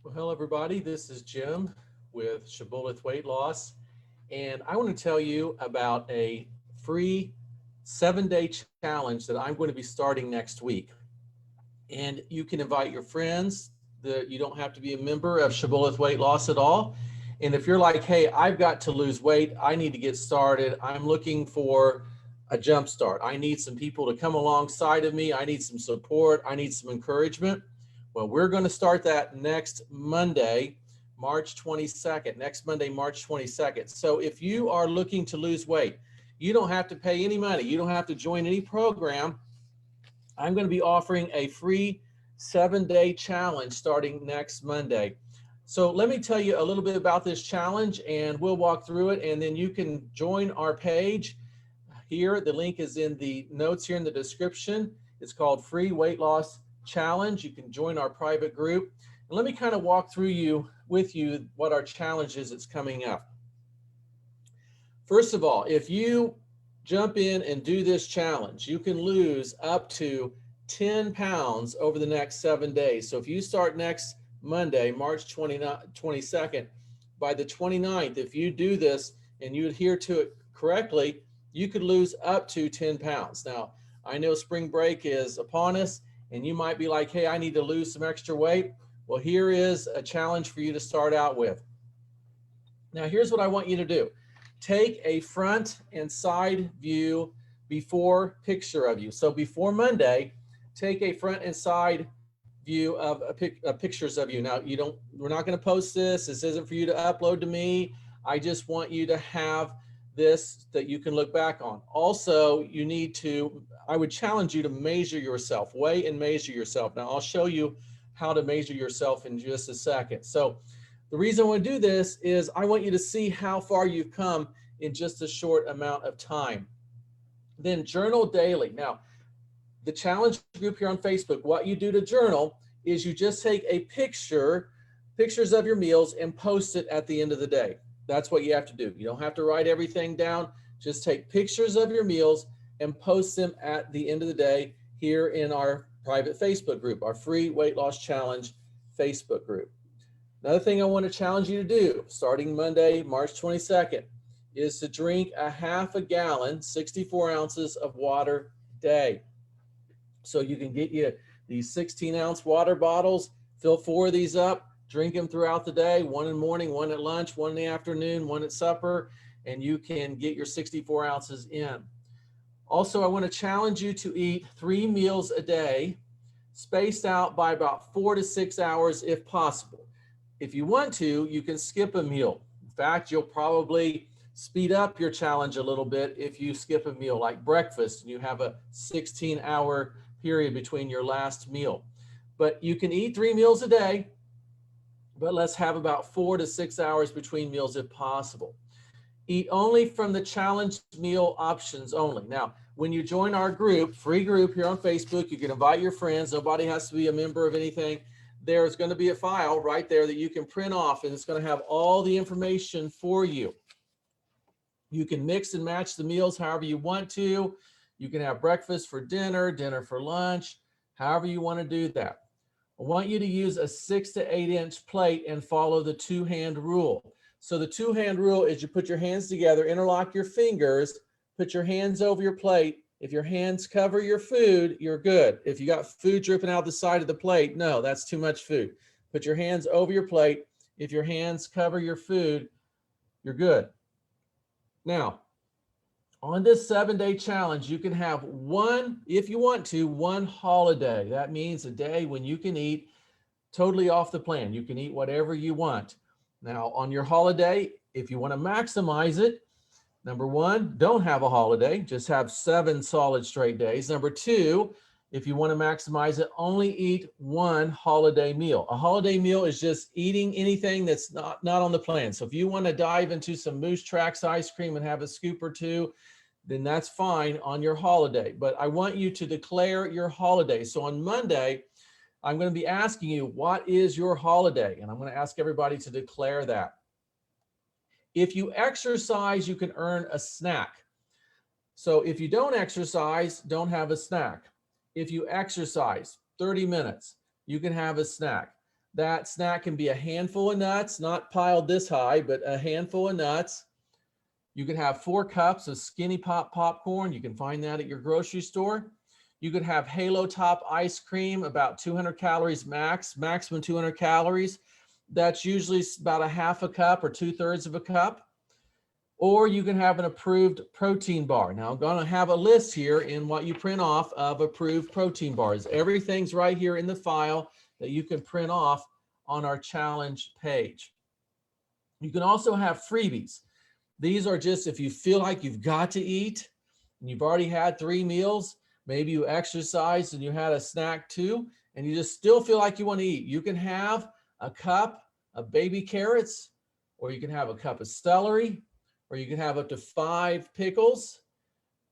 Well, hello everybody. This is Jim with Shibboleth Weight Loss, and I want to tell you about a free 7-day challenge that I'm going to be starting next week. And you can invite your friends. You don't have to be a member of Shibboleth Weight Loss at all. And if you're like, hey, I've got to lose weight, I need to get started. I'm looking for a jump start. I need some people to come alongside of me. I need some support. I need some encouragement. Well, we're going to start that next Monday, March 22nd, next Monday, March 22nd. So if you are looking to lose weight, you don't have to pay any money. You don't have to join any program. I'm going to be offering a free 7-day challenge starting next Monday. So let me tell you a little bit about this challenge and we'll walk through it, and then you can join our page here. The link is in the notes here in the description. It's called Free Weight Loss Challenge. You can join our private group. And let me kind of walk through with you what our challenge is that's coming up. First of all, if you jump in and do this challenge, you can lose up to 10 pounds over the next 7 days. So if you start next Monday, March 22nd, by the 29th, if you do this and you adhere to it correctly, you could lose up to 10 pounds. Now, I know spring break is upon us, and you might be like, hey, I need to lose some extra weight. Well, here is a challenge for you to start out with. Now, here's what I want you to do. Take a front and side view before picture of you. So before Monday, take a front and side view of pictures of you. Now, we're not going to post this. This isn't for you to upload to me. I just want you to have this that you can look back on. Also, I would challenge you to measure yourself, weigh and measure yourself. Now, I'll show you how to measure yourself in just a second. So the reason I want to do this is I want you to see how far you've come in just a short amount of time. Then journal daily. Now, the challenge group here on Facebook, what you do to journal is you just take a pictures of your meals and post it at the end of the day. That's what you have to do. You don't have to write everything down. Just take pictures of your meals and post them at the end of the day here in our private Facebook group, our Free Weight Loss Challenge Facebook group. Another thing I want to challenge you to do starting Monday, March 22nd, is to drink a half a gallon, 64 ounces of water a day. So you can get you these 16-ounce water bottles, fill 4 of these up, drink them throughout the day, 1 in the morning, 1 at lunch, 1 in the afternoon, 1 at supper, and you can get your 64 ounces in. Also, I want to challenge you to eat 3 meals a day, spaced out by about 4 to 6 hours if possible. If you want to, you can skip a meal. In fact, you'll probably speed up your challenge a little bit if you skip a meal like breakfast and you have a 16-hour period between your last meal. But you can eat 3 meals a day, but let's have about 4 to 6 hours between meals if possible. Eat only from the challenge meal options only. Now, when you join our group, free group here on Facebook, you can invite your friends. Nobody has to be a member of anything. There's going to be a file right there that you can print off, and it's going to have all the information for you. You can mix and match the meals however you want to. You can have breakfast for dinner, dinner for lunch, however you want to do that. I want you to use a 6 to 8 inch plate and follow the 2-hand rule. So the 2-hand rule is you put your hands together, interlock your fingers, put your hands over your plate. If your hands cover your food, you're good. If you got food dripping out the side of the plate, no, that's too much food. Put your hands over your plate. If your hands cover your food, you're good. Now, on this 7-day challenge, you can have one, if you want to, one holiday. That means a day when you can eat totally off the plan. You can eat whatever you want. Now, on your holiday, if you want to maximize it, number 1, don't have a holiday, just have 7 solid straight days. Number 2, if you want to maximize it, only eat 1 holiday meal. A holiday meal is just eating anything that's not on the plan. So if you want to dive into some Moose Tracks ice cream and have a scoop or 2, then that's fine on your holiday. But I want you to declare your holiday. So on Monday, I'm going to be asking you, what is your holiday? And I'm going to ask everybody to declare that. If you exercise, you can earn a snack. So if you don't exercise, don't have a snack. If you exercise 30 minutes, you can have a snack. That snack can be a handful of nuts, not piled this high, but a handful of nuts. You could have 4 cups of Skinny Pop popcorn. You can find that at your grocery store. You could have Halo Top ice cream, about 200 calories max, maximum 200 calories. That's usually about a half a cup or 2/3 of a cup. Or you can have an approved protein bar. Now I'm going to have a list here in what you print off of approved protein bars. Everything's right here in the file that you can print off on our challenge page. You can also have freebies. These are just if you feel like you've got to eat and you've already had 3 meals, maybe you exercised and you had a snack too, and you just still feel like you want to eat. You can have a cup of baby carrots, or you can have a cup of celery, or you can have up to 5 pickles.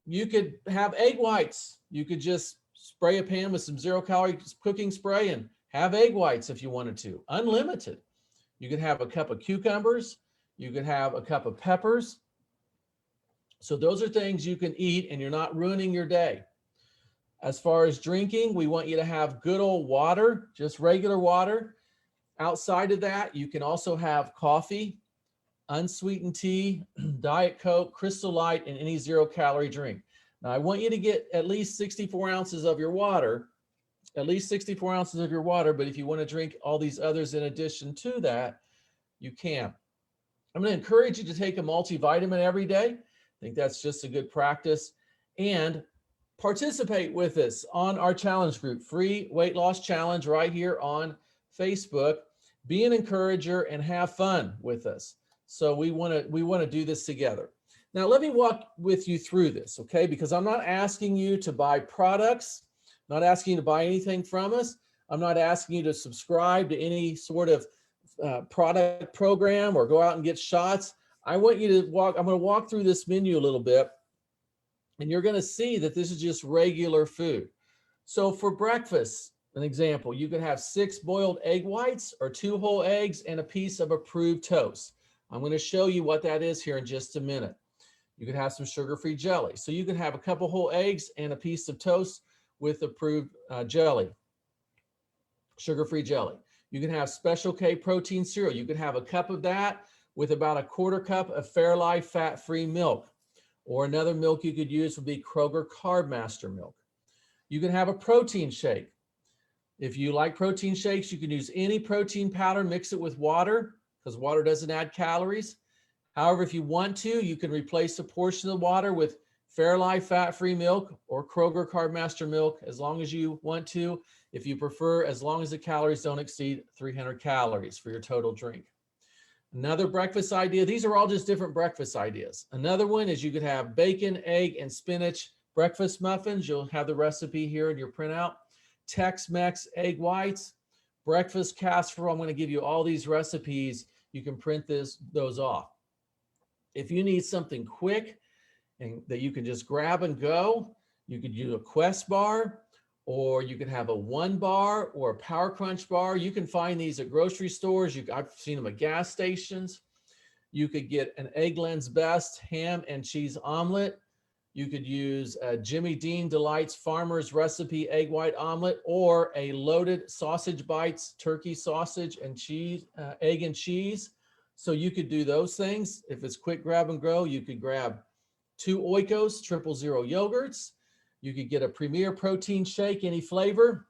You could have egg whites. You could just spray a pan with some 0-calorie cooking spray and have egg whites if you wanted to, unlimited. You could have a cup of cucumbers. You could have a cup of peppers. So those are things you can eat and you're not ruining your day. As far as drinking, we want you to have good old water, just regular water. Outside of that, you can also have coffee, unsweetened tea, Diet Coke, Crystal Light, and any 0-calorie drink. Now, I want you to get at least 64 ounces of your water, but if you want to drink all these others in addition to that, you can. I'm going to encourage you to take a multivitamin every day. I think that's just a good practice. And participate with us on our challenge group, Free Weight Loss Challenge, right here on Facebook. Be an encourager and have fun with us. So we want to do this together. Now, let me walk with you through this, okay? Because I'm not asking you to buy products, not asking you to buy anything from us. I'm not asking you to subscribe to any sort of product program or go out and get shots. I want you to walk. I'm going to walk through this menu a little bit, and you're going to see that this is just regular food. So for breakfast, an example, you could have 6 boiled egg whites or 2 whole eggs and a piece of approved toast. I'm going to show you what that is here in just a minute. You could have some sugar-free jelly. So you could have a couple whole eggs and a piece of toast with approved jelly, sugar-free jelly. You can have Special K protein cereal. You could have a cup of that with about a 1/4 cup of Fairlife fat-free milk. Or another milk you could use would be Kroger Carb Master milk. You can have a protein shake. If you like protein shakes, you can use any protein powder, mix it with water, because water doesn't add calories. However, if you want to, you can replace a portion of the water with Fairlife fat-free milk or Kroger Carb Master milk as long as you want to. If you prefer, as long as the calories don't exceed 300 calories for your total drink. Another breakfast idea, these are all just different breakfast ideas. Another one is you could have bacon, egg, and spinach breakfast muffins. You'll have the recipe here in your printout. Tex-Mex egg whites, breakfast casserole. I'm going to give you all these recipes. You can print those off. If you need something quick and that you can just grab and go, you could use a Quest bar, or you could have a One bar or a Power Crunch bar. You can find these at grocery stores. I've seen them at gas stations. You could get an Eggland's Best ham and cheese omelet. You could use a Jimmy Dean Delights Farmer's Recipe egg white omelet, or a Loaded Sausage Bites turkey sausage and cheese, egg and cheese. So you could do those things. If it's quick grab and go, you could grab 2 Oikos 000 yogurts. You could get a Premier Protein shake, any flavor.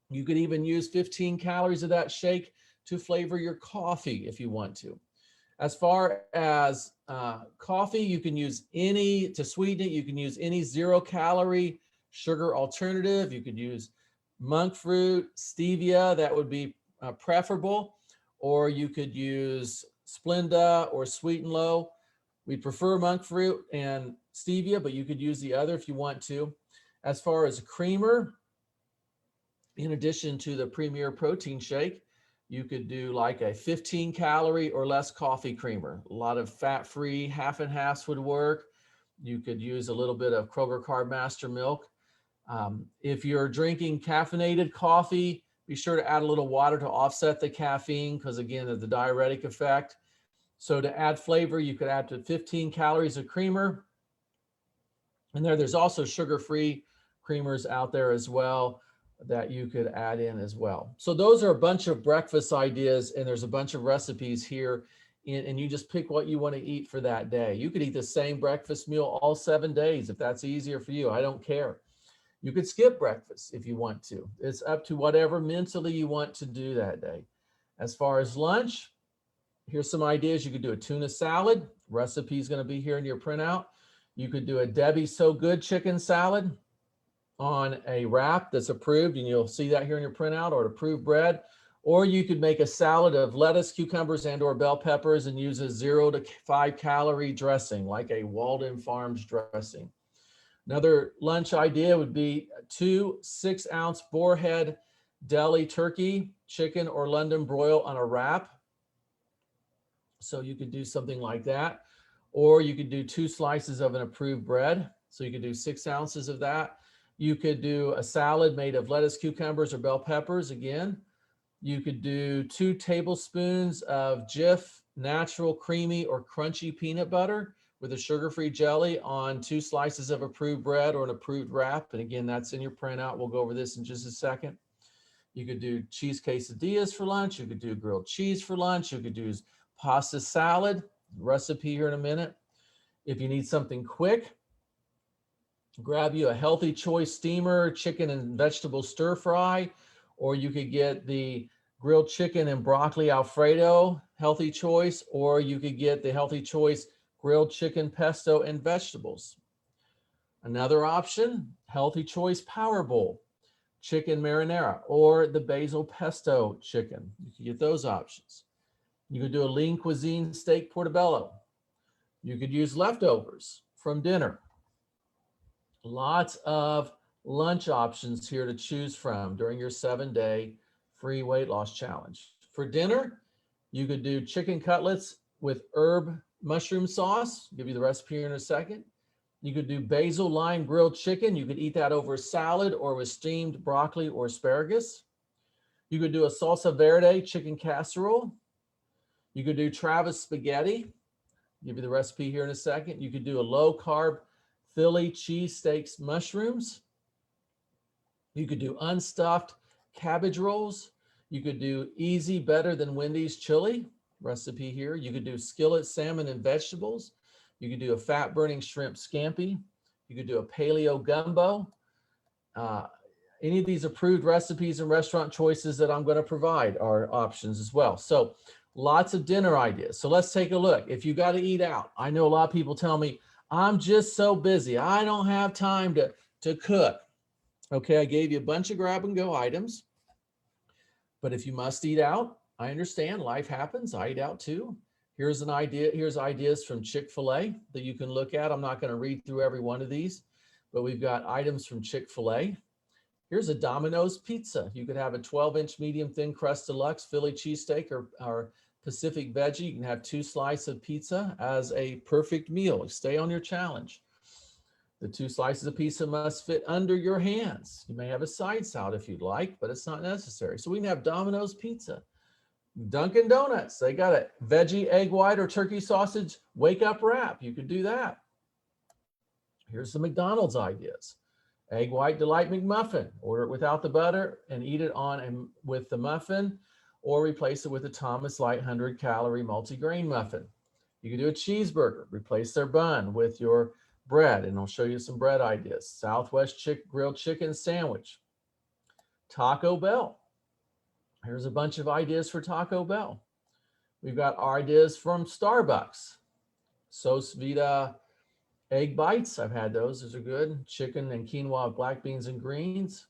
You could even use 15 calories of that shake to flavor your coffee if you want to. As far as coffee, you can use any, to sweeten it, you can use any 0-calorie sugar alternative. You could use monk fruit, stevia, that would be preferable. Or you could use Splenda or Sweet and Low. We prefer monk fruit and stevia, but you could use the other if you want to. As far as a creamer, in addition to the Premier Protein shake, you could do like a 15-calorie or less coffee creamer. A lot of fat-free half and halves would work. You could use a little bit of Kroger Carb Master milk. If you're drinking caffeinated coffee, be sure to add a little water to offset the caffeine, because again, of the diuretic effect. So to add flavor, you could add to 15 calories of creamer. And there's also sugar-free creamers out there as well. that you could add in as well. So those are a bunch of breakfast ideas, and there's a bunch of recipes here, and you just pick what you want to eat for that day. You could eat the same breakfast meal all 7 days if that's easier for you. I don't care. You could skip breakfast if you want to. It's up to whatever mentally you want to do that day. As far as lunch, here's some ideas. You could do a tuna salad. Recipe is going to be here in your printout. You could do a Debbie's So Good chicken salad on a wrap that's approved, and you'll see that here in your printout, or approved bread. Or you could make a salad of lettuce, cucumbers, and or bell peppers and use a 0 to 5 calorie dressing, like a Walden Farms dressing. Another lunch idea would be 2 6-ounce boarhead deli turkey, chicken, or London broil on a wrap. So you could do something like that. Or you could do 2 slices of an approved bread. So you could do 6 ounces of that. You could do a salad made of lettuce, cucumbers, or bell peppers again. You could do 2 tablespoons of Jif natural creamy or crunchy peanut butter with a sugar-free jelly on 2 slices of approved bread or an approved wrap. And again, that's in your printout. We'll go over this in just a second. You could do cheese quesadillas for lunch. You could do grilled cheese for lunch. You could do pasta salad, recipe here in a minute. If you need something quick, grab you a Healthy Choice steamer, chicken and vegetable stir fry, or you could get the grilled chicken and broccoli Alfredo Healthy Choice, or you could get the Healthy Choice grilled chicken pesto and vegetables. Another option, Healthy Choice Power Bowl, chicken marinara, or the basil pesto chicken. You can get those options. You could do a lean cuisine steak portobello. You could use leftovers from dinner. Lots of lunch options here to choose from during your 7-day free weight loss challenge. For dinner, you could do chicken cutlets with herb mushroom sauce. I'll give you the recipe here in a second. You could do basil lime grilled chicken. You could eat that over salad or with steamed broccoli or asparagus. You could do a salsa verde chicken casserole. You could do Travis spaghetti. I'll give you the recipe here in a second. You could do a low carb Philly cheesesteaks mushrooms. You could do unstuffed cabbage rolls. You could do easy better than Wendy's chili, recipe here. You could do skillet salmon and vegetables. You could do a fat burning shrimp scampi. You could do a paleo gumbo. Any of these approved recipes and restaurant choices that I'm going to provide are options as well. So lots of dinner ideas. So let's take a look. If you got to eat out, I know a lot of people tell me, I'm just so busy. I don't have time to cook. Okay, I gave you a bunch of grab and go items. But if you must eat out, I understand life happens. I eat out too. Here's an idea. Here's ideas from Chick-fil-A that you can look at. I'm not going to read through every one of these, but we've got items from Chick-fil-A. Here's a Domino's pizza. You could have a 12-inch medium thin crust deluxe Philly cheesesteak or Pacific veggie. You can have 2 slices of pizza as a perfect meal. Stay on your challenge. The 2 slices of pizza must fit under your hands. You may have a side salad if you'd like, but it's not necessary. So we can have Domino's pizza. Dunkin Donuts, they got a veggie, egg white, or turkey sausage wake up wrap. You could do that. Here's the McDonald's ideas. Egg white delight McMuffin. Order it without the butter and eat it on with the muffin, or replace it with a Thomas Light 100-calorie multigrain muffin. You can do a cheeseburger. Replace their bun with your bread, and I'll show you some bread ideas. Southwest grilled chicken sandwich. Taco Bell. Here's a bunch of ideas for Taco Bell. We've got ideas from Starbucks. Sos Vita egg bites. I've had those. Those are good. Chicken and quinoa with black beans and greens.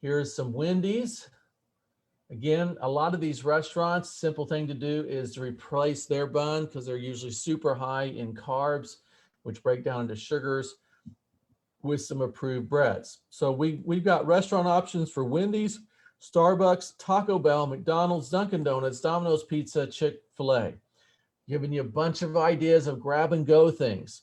Here's some Wendy's. Again, a lot of these restaurants, simple thing to do is to replace their bun because they're usually super high in carbs, which break down into sugars, with some approved breads. So we've got restaurant options for Wendy's, Starbucks, Taco Bell, McDonald's, Dunkin Donuts, Domino's Pizza, Chick-fil-A. Giving you a bunch of ideas of grab and go things.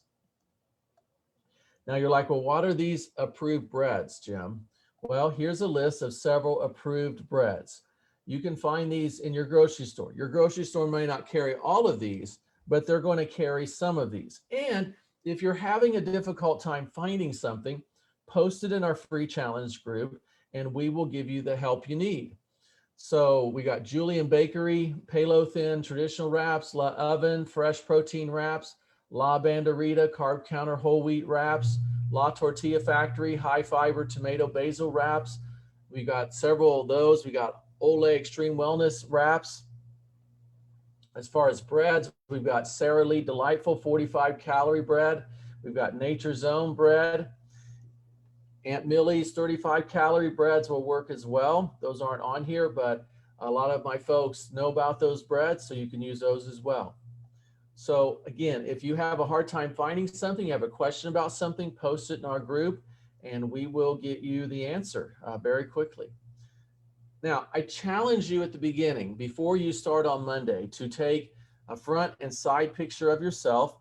Now you're like, well, what are these approved breads, Jim? Well, here's a list of several approved breads. You can find these in your grocery store. Your grocery store may not carry all of these, but they're going to carry some of these. And if you're having a difficult time finding something, post it in our free challenge group, and we will give you the help you need. So we got Julian Bakery, Palo Thin, traditional wraps, La Oven, fresh protein wraps, La Banderita, carb counter whole wheat wraps, La Tortilla Factory, high fiber tomato basil wraps. We got several of those. We got Ole Extreme Wellness wraps. As far as breads, we've got Sara Lee Delightful 45 calorie bread. We've got Nature's Own bread. Aunt Millie's 35 calorie breads will work as well. Those aren't on here, but a lot of my folks know about those breads, so you can use those as well. So again, if you have a hard time finding something, you have a question about something, post it in our group and we will get you the answer very quickly. Now, I challenge you at the beginning, before you start on Monday, to take a front and side picture of yourself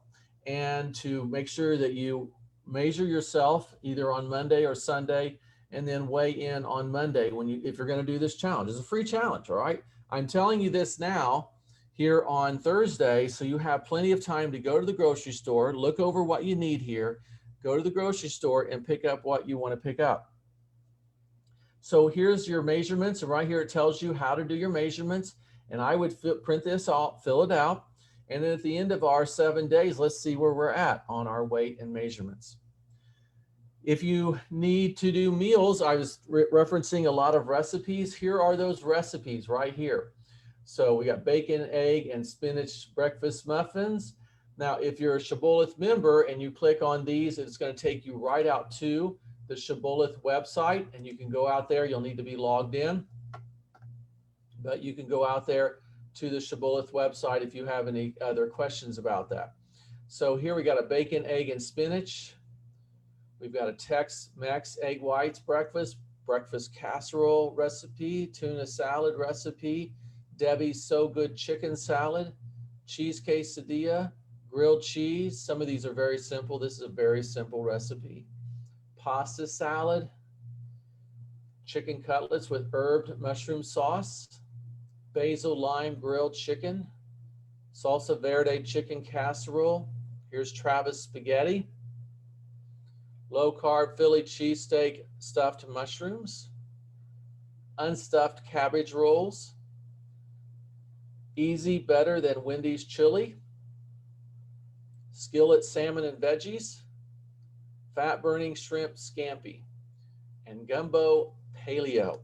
and to make sure that you measure yourself either on Monday or Sunday, and then weigh in on Monday if you're going to do this challenge. It's a free challenge, all right? I'm telling you this now here on Thursday, so you have plenty of time to go to the grocery store, look over what you need here, go to the grocery store and pick up what you want to pick up. So here's your measurements, and right here it tells you how to do your measurements, and I would print this out, fill it out, and then at the end of our 7 days, let's see where we're at on our weight and measurements. If you need to do meals, I was referencing a lot of recipes. Here are those recipes right here. So we got bacon, egg, and spinach breakfast muffins. Now, if you're a Shibboleth member and you click on these, it's going to take you right out to the Shibboleth website, and you can go out there. You'll need to be logged in, but you can go out there to the Shibboleth website if you have any other questions about that. So here we got a bacon, egg, and spinach. We've got a Tex-Mex egg whites breakfast casserole recipe, tuna salad recipe, Debbie's So Good chicken salad, cheese quesadilla, grilled cheese. Some of these are very simple. This is a very simple recipe. Pasta salad, chicken cutlets with herbed mushroom sauce, basil lime grilled chicken, salsa verde chicken casserole. Here's Travis spaghetti, low carb Philly cheesesteak stuffed mushrooms, unstuffed cabbage rolls, easy better than Wendy's chili, skillet salmon and veggies, fat burning shrimp scampi, and gumbo paleo.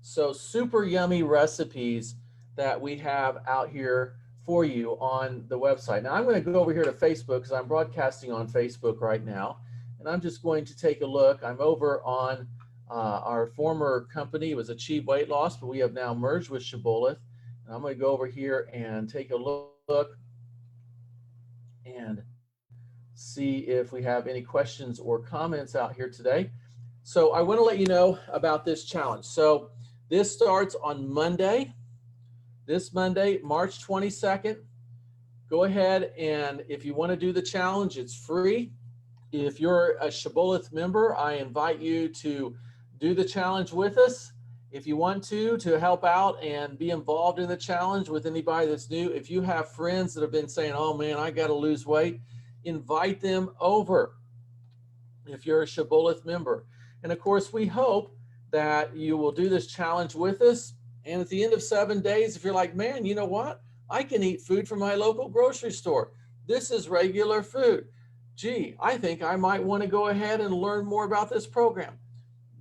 So super yummy recipes that we have out here for you on the website. Now I'm going to go over here to Facebook because I'm broadcasting on Facebook right now. And I'm just going to take a look. I'm over on our former company. It was Achieve Weight Loss, but we have now merged with Shibboleth. And I'm going to go over here and take a look and see if we have any questions or comments out here today. So I want to let you know about this challenge. So this starts on Monday, this Monday, March 22nd. Go ahead, and if you want to do the challenge, it's free. If you're a Shibboleth member, I invite you to do the challenge with us. If you want to help out and be involved in the challenge with anybody that's new, if you have friends that have been saying, oh man, I got to lose weight, invite them over if you're a Shibboleth member. And of course, we hope that you will do this challenge with us. And at the end of 7 days, if you're like, man, you know what? I can eat food from my local grocery store. This is regular food. Gee, I think I might want to go ahead and learn more about this program.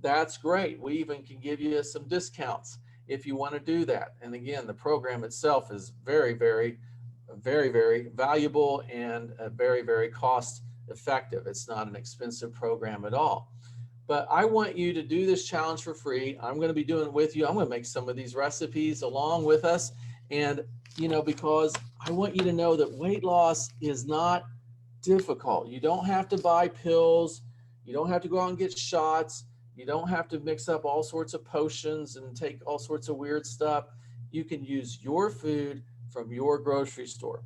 That's great. We even can give you some discounts if you want to do that. And again, the program itself is very, very, very, very valuable and very, very cost effective. It's not an expensive program at all. But I want you to do this challenge for free. I'm going to be doing it with you. I'm going to make some of these recipes along with us. And, you know, because I want you to know that weight loss is not difficult. You don't have to buy pills. You don't have to go out and get shots. You don't have to mix up all sorts of potions and take all sorts of weird stuff. You can use your food from your grocery store.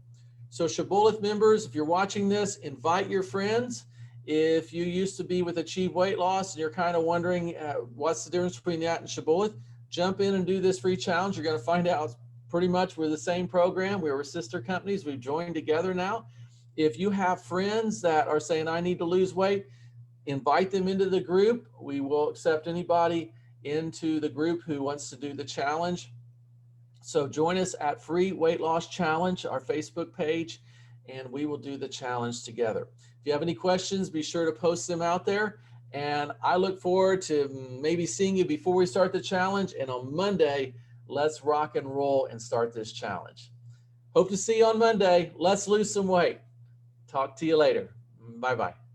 So Shibboleth members, if you're watching this, invite your friends. If you used to be with Achieve Weight Loss and you're kind of wondering what's the difference between that and Shibboleth, jump in and do this free challenge. You're going to find out pretty much we're the same program. We were sister companies. We've joined together now. If you have friends that are saying, I need to lose weight, invite them into the group. We will accept anybody into the group who wants to do the challenge. So join us at Free Weight Loss Challenge, our Facebook page, and we will do the challenge together. If you have any questions, be sure to post them out there. And I look forward to maybe seeing you before we start the challenge. And on Monday, let's rock and roll and start this challenge. Hope to see you on Monday. Let's lose some weight. Talk to you later. Bye-bye.